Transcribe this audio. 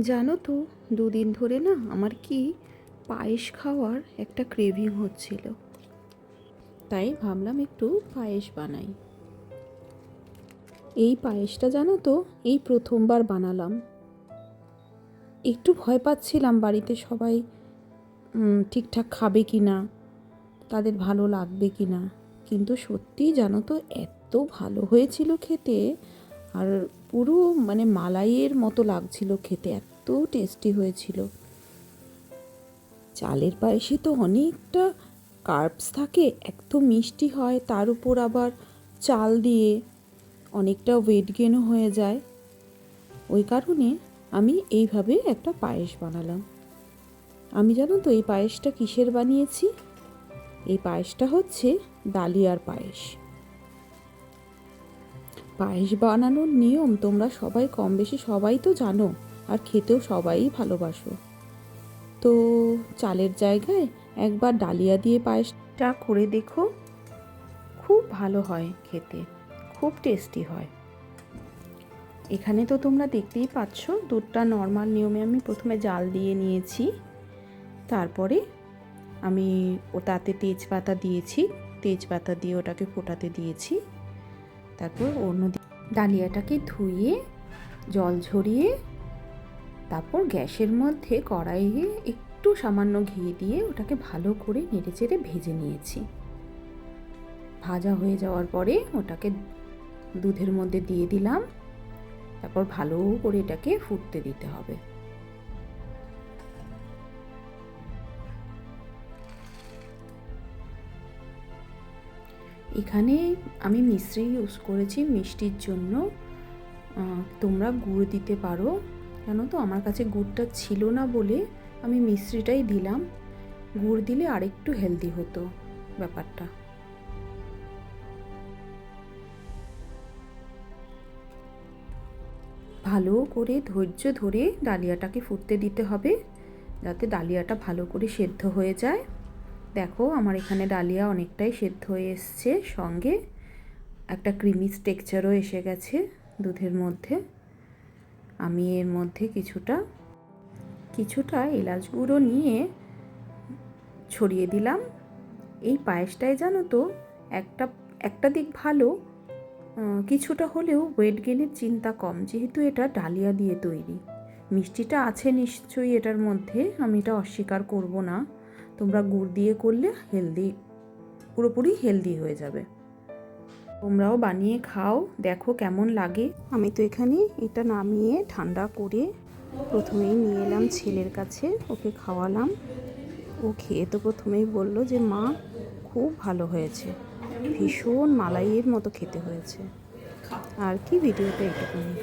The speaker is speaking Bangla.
জানো তো, দুদিন ধরে না আমার কি পায়েস খাওয়ার একটা ক্রেভিং হচ্ছিল। তাই ভাবলাম একটু পায়েস বানাই। এই পায়েসটা জানো তো, এই প্রথমবার বানালাম। একটু ভয় পাচ্ছিলাম বাড়িতে সবাই ঠিকঠাক খাবে কি না, তাদের ভালো লাগবে কি না। কিন্তু সত্যি জানো তো, এত ভালো হয়েছিল খেতে। আর পুরো মালাইয়ের মতো লাগছিল খেতে, এত টেস্টি হয়েছিল। চালের পায়েসে তো অনেকটা কার্বস থাকে, এত মিষ্টি হয়, তার উপর আবার চাল দিয়ে অনেকটা ওয়েট গেনও হয়ে যায়। ওই কারণে আমি এইভাবে একটা পায়েস বানালাম। আমি জানো তো এই পায়েসটা কিসের বানিয়েছি? এই পায়েসটা হচ্ছে ডালিয়ার পায়েস। পায়েস বানানোর নিয়ম তোমরা সবাই কম বেশি সবাই তো জানো, আর খেতেও সবাই ভালোবাসো। তো চালের জায়গায় একবার ডালিয়া দিয়ে পায়েসটা করে দেখো, খুব ভালো হয় খেতে, খুব টেস্টি হয়। এখানে তো তোমরা দেখতেই পাচ্ছ, দুধটা নর্মাল নিয়মে আমি প্রথমে জাল দিয়ে নিয়েছি। তারপরে আমি তাতে তেজপাতা দিয়েছি, তেজপাতা দিয়ে ওটাকে ফোটাতে দিয়েছি। তারপর অন্য ডালিয়াটাকে ধুয়ে জল ঝরিয়ে তারপর গ্যাসের মধ্যে কড়াইয়ে একটু সামান্য ঘি দিয়ে ওটাকে ভালো করে নেড়েচেড়ে ভেজে নিয়েছি। ভাজা হয়ে যাওয়ার পরে ওটাকে দুধের মধ্যে দিয়ে দিলাম। তারপর ভালো করে এটাকে ফুটতে দিতে হবে। এখানে আমি মিশ্রি ইউজ করেছি মিষ্টির জন্য। তোমরা গুড় দিতে পারো, কেন তো আমার কাছে গুড়টা ছিল না বলে আমি মিশ্রিটাই দিলাম। গুড় দিলে আরেকটু হেলদি হতো ব্যাপারটা। ভালো করে ধৈর্য ধরে ডালিয়াটাকে ফুটতে দিতে হবে, যাতে ডালিয়াটা ভালো করে সেদ্ধ হয়ে যায়। দেখো আমার এখানে ডালিয়া অনেকটাই সেদ্ধ হয়ে এসছে, সঙ্গে একটা ক্রিমি টেক্সচারও এসে গেছে দুধের মধ্যে। আমি এর মধ্যে কিছুটা এলাচ গুঁড়ো নিয়ে ছড়িয়ে দিলাম। এই পায়েসটায় জানো তো একটা দিক ভালো, কিছুটা হলেও ওয়েট গেনের চিন্তা কম, যেহেতু এটা ডালিয়া দিয়ে তৈরি। মিষ্টিটা আছে নিশ্চয়ই এটার মধ্যে, আমি এটা অস্বীকার করব না। তোমরা গুড় দিয়ে করলে পুরোপুরি হেলদি হয়ে যাবে। তোমরাও বানিয়ে খাও, দেখো কেমন লাগে। আমি তো এখানে এটা নামিয়ে ঠান্ডা করে প্রথমেই নিয়ে এলাম ছেলের কাছে, ওকে খাওয়ালাম। ও খেয়ে তো প্রথমেই বলল যে মা খুব ভালো হয়েছে, ভীষণ মালাইয়ের মতো খেতে হয়েছে। আর কি, ভিডিওটা এটুকুনি।